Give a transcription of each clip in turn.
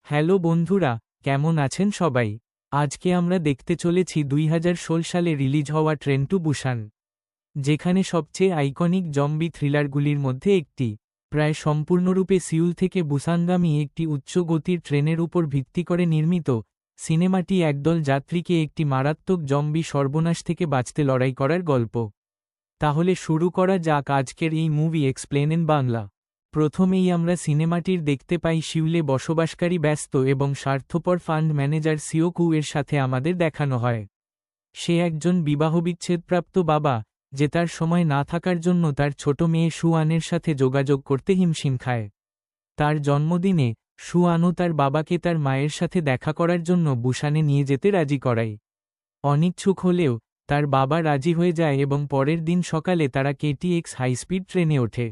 Hello বন্ধুরা, কেমন আছেন সবাই? আজকে আমরা দেখতে চলেছি 2016 সালে রিলিজ হওয়া ট্রেন টু বুসান, যেখানে সবচেয়ে আইকনিক জম্বি থ্রিলারগুলির মধ্যে একটি। প্রায় সম্পূর্ণরূপে সিউল থেকে বুসানগামী একটি উচ্চ গতির ট্রেনের উপর ভিত্তি করে নির্মিত, সিনেমাটি একদল যাত্রীকে একটি মারাত্মক জম্বি সর্বনাশ থেকে বাঁচতে লড়াই করার গল্প। তাহলে শুরু করা যাক আজকের এই মুভি এক্সপ্লেন ইন বাংলা। প্রথমেই আমরা সিনেমাটির দেখতে পাই সিউলে বসবাসকারী ব্যস্ত এবং স্বার্থপর ফান্ড ম্যানেজার সিওকু এর সাথে আমাদের দেখানো হয়। সে একজন বিবাহবিচ্ছেদপ্রাপ্ত বাবা, যে তার সময় না থাকার জন্য তার ছোট মেয়ে সুয়ানের সাথে যোগাযোগ করতে হিমশিম খায়। তার জন্মদিনে সুয়ানও তার বাবাকে তার মায়ের সাথে দেখা করার জন্য বুসানে নিয়ে যেতে রাজি করায়। অনিচ্ছুক হলেও তার বাবা রাজি হয়ে যায় এবং পরের দিন সকালে তারা কেটিএক্স হাইস্পিড ট্রেনে ওঠে।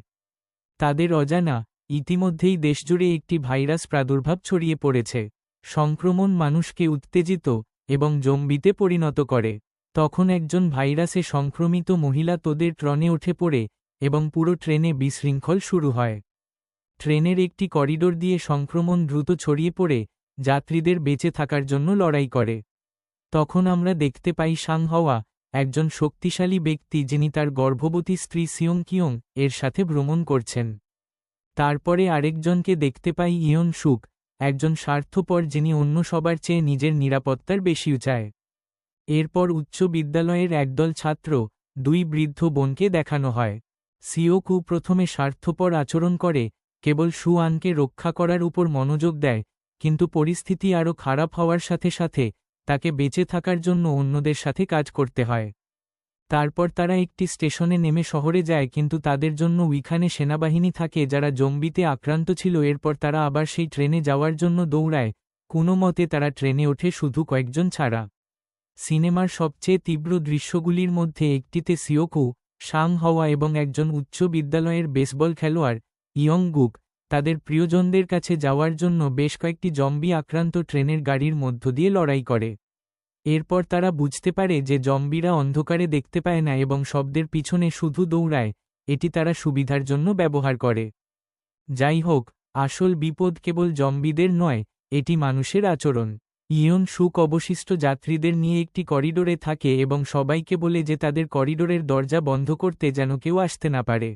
তাদের অজানা, ইতিমধ্যেই দেশজুড়ে একটি ভাইরাস প্রাদুর্ভাব ছড়িয়ে পড়েছে। সংক্রমণ মানুষকে উত্তেজিত এবং জম্বিতে পরিণত করে। তখন একজন ভাইরাসে সংক্রমিত মহিলা তোদের ট্রেনে উঠে পড়ে এবং পুরো ট্রেনে বিশৃঙ্খল শুরু হয়। ট্রেনের একটি করিডোর দিয়ে সংক্রমণ দ্রুত ছড়িয়ে পড়ে যাত্রীদের বেঁচে থাকার জন্য লড়াই করে। তখন আমরা দেখতে পাই সাং হওয়া, একজন শক্তিশালী ব্যক্তি যিনি তার গর্ভবতী স্ত্রী সিয়ং কিয়ং এর সাথে ভ্রমণ করছেন। তারপরে আরেকজনকে দেখতে পাই ইয়ন সুক, একজন স্বার্থপর যিনি অন্য সবার চেয়ে নিজের নিরাপত্তার বেশি চায়। এরপর উচ্চ বিদ্যালয়ের একদল ছাত্র, দুই বৃদ্ধ বোনকে দেখানো হয়। সিওকু প্রথমে স্বার্থপর আচরণ করে, কেবল সুয়ানকে রক্ষা করার উপর মনোযোগ দেয়, কিন্তু পরিস্থিতি আরও খারাপ হওয়ার সাথে সাথে তাকে বেঁচে থাকার জন্য অন্যদের সাথে কাজ করতে হয়। তারপর তারা একটি স্টেশনে নেমে শহরে যায়, কিন্তু তাদের জন্য ওইখানে সেনাবাহিনী থাকে যারা জম্বিতে আক্রান্ত ছিল। এরপর তারা আবার সেই ট্রেনে যাওয়ার জন্য দৌড়ায়, কোনো মতে তারা ট্রেনে ওঠে শুধু কয়েকজন ছাড়া। সিনেমার সবচেয়ে তীব্র দৃশ্যগুলির মধ্যে একটিতে সিওকু, সাং হওয়া এবং একজন উচ্চ বিদ্যালয়ের বেসবল খেলোয়াড় ইয়ং গুক তাদের প্রিয়জনদের কাছে যাওয়ার জন্য বেশ কয়েকটি জম্বি আক্রান্ত ট্রেনের গাড়ির মধ্য দিয়ে লড়াই করে। এরপর তারা বুঝতে পারে যে জম্বিরা অন্ধকারে দেখতে পায় না এবং শব্দের পিছনে শুধু দৌড়ায়, এটি তারা সুবিধার জন্য ব্যবহার করে। যাই হোক, আসল বিপদ কেবল জম্বিদের নয়, এটি মানুষের আচরণ। ইয়ন সুক অবশিষ্ট যাত্রীদের নিয়ে একটি করিডোরে থাকে এবং সবাইকে বলে যে তাদের করিডোরের দরজা বন্ধ করতে যেন কেউ আসতে না পারে।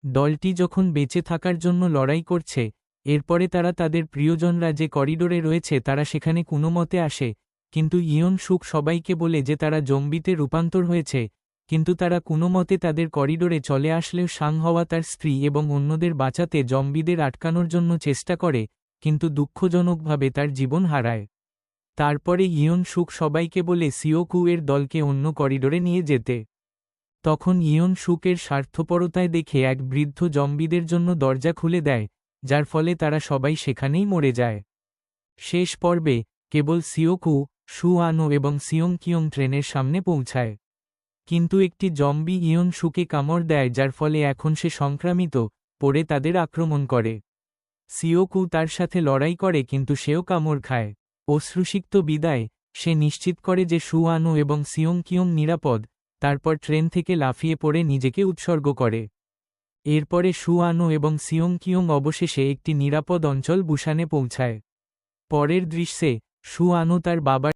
দলটি যখন বেঁচে থাকার জন্য লড়াই করছে, এরপরে তারা তাদের প্রিয়জনরা যে করিডোরে রয়েছে তারা সেখানে কোনোমতে আসে, কিন্তু ইয়ন সুক সবাইকে বলে যে তারা জম্বিতে রূপান্তর হয়েছে, কিন্তু তারা কোনোমতে তাদের করিডোরে চলে আসলেও সাং হওয়া তার স্ত্রী এবং অন্যদের বাঁচাতে জম্বিদের আটকানোর জন্য চেষ্টা করে, কিন্তু দুঃখজনকভাবে তার জীবন হারায়। তারপরে ইয়ন সুক সবাইকে বলে সিওকু এর দলকে অন্য করিডোরে নিয়ে যেতে। তখন ইয়ন সুকের স্বার্থপরতায় দেখে এক বৃদ্ধ জম্বিদের জন্য দরজা খুলে দেয়, যার ফলে তারা সবাই সেখানেই মরে যায়। শেষ পর্বে কেবল সিওকু, সুয়ানো এবং সিয়ং কিয়ং ট্রেনের সামনে পৌঁছায়, কিন্তু একটি জম্বি ইয়ন সুকে কামড় দেয় যার ফলে এখন সে সংক্রামিত, পড়ে তাদের আক্রমণ করে। সিওকু তার সাথে লড়াই করে কিন্তু সেও কামড় খায়। অশ্রুসিক্ত বিদায়, সে নিশ্চিত করে যে সুয়ানো এবং সিয়ং কিয়ং নিরাপদ, তারপর ট্রেন থেকে লাফিয়ে পড়ে নিজেকে উৎসর্গ করে। এরপরে সুয়ানো এবং সিয়ং কিয়ং অবশেষে একটি নিরাপদ অঞ্চল বুসানে পৌঁছায়। পরের দৃশ্যে সুয়ানো তার বাবার